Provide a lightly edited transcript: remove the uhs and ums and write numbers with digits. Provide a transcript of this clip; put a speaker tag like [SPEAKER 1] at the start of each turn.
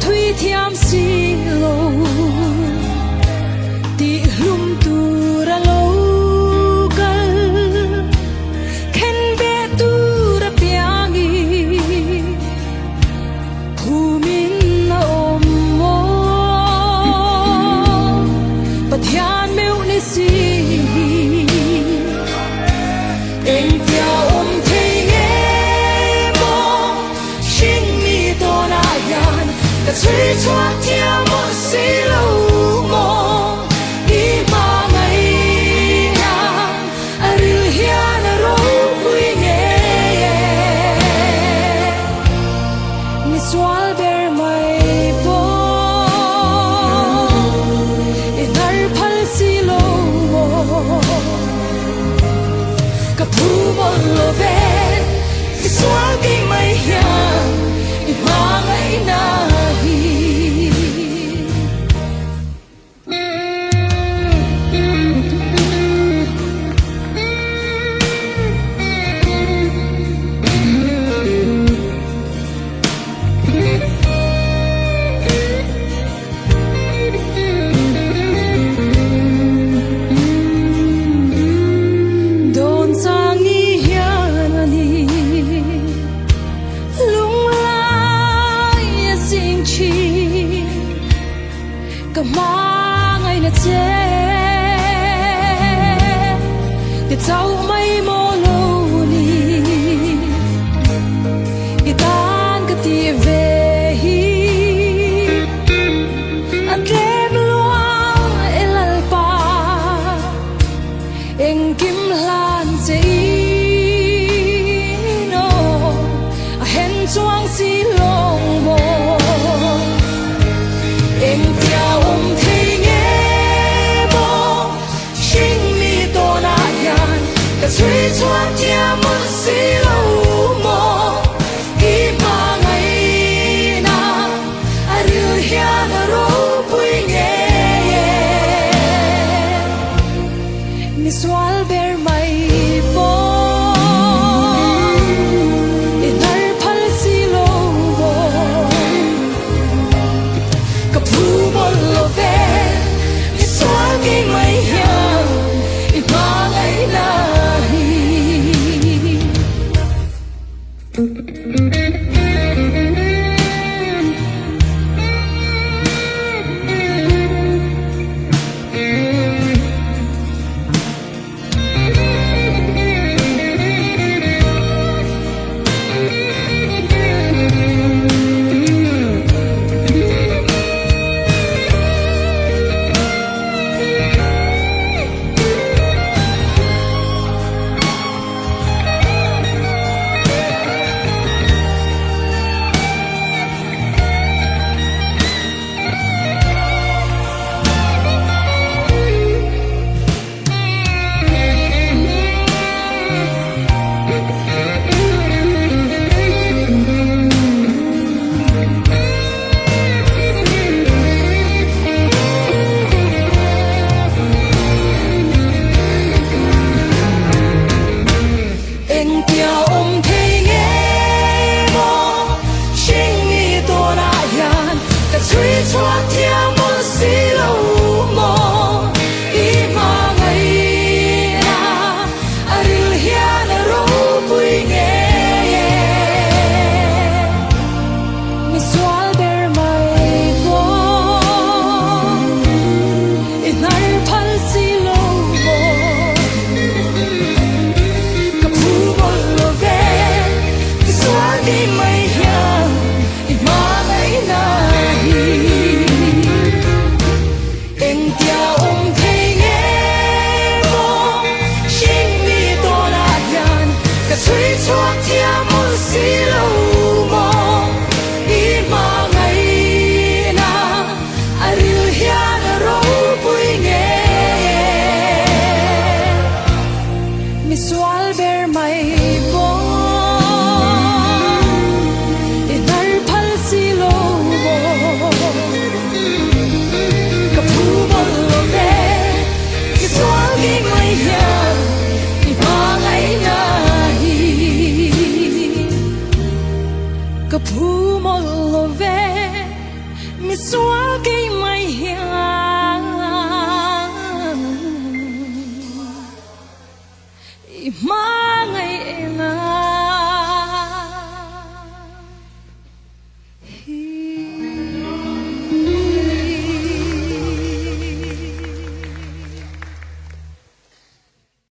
[SPEAKER 1] thui thiam silo Tihhlum tura lokal khenbeh tura piangin Phumin Awm Pathian meuh ni si Engtia Awm Thei Nge hringmi tawnah hian chhui chhuak thiam một xí lâu mong mmangaihna hian ropui ngei Misual ber mai pawh hnar phal xí lâu ka Phumin ven Misual kinh mai hian hmangaihna mawlh cái dấu mây mô lâu ni cái tan cái tia về hi anh đem loang elal pa em kim lan dây no hen chuang si long mo Engtia Awm Thei Nge hringmi tawnah hian chhui chhuak thiam một xí lâu mong mmangaihna hian ropui ngei Misual ber mai pawh hnar phal xí lâu ka Phumin ven Misual kinh mai hian hmangaihna Engtia Awm Thei Nge hringmi tawnah hian chhui chhuak thiam một xí lâu mong mmangaihna hian ropui ngei Misual ber mai pawh hnar phal xí lâu ka Phumin ven Misual kinh mai hian hmangaihna Engtia Awm Thei Nge hringmi tawnah hian chhui chhuak thiam một xí Misual ber mai bo hnar phal si lo bo ka Phumin ve Misual ki mai hian hmangaihna hi ka Phumin ve Misual ki mai hian hmangaihna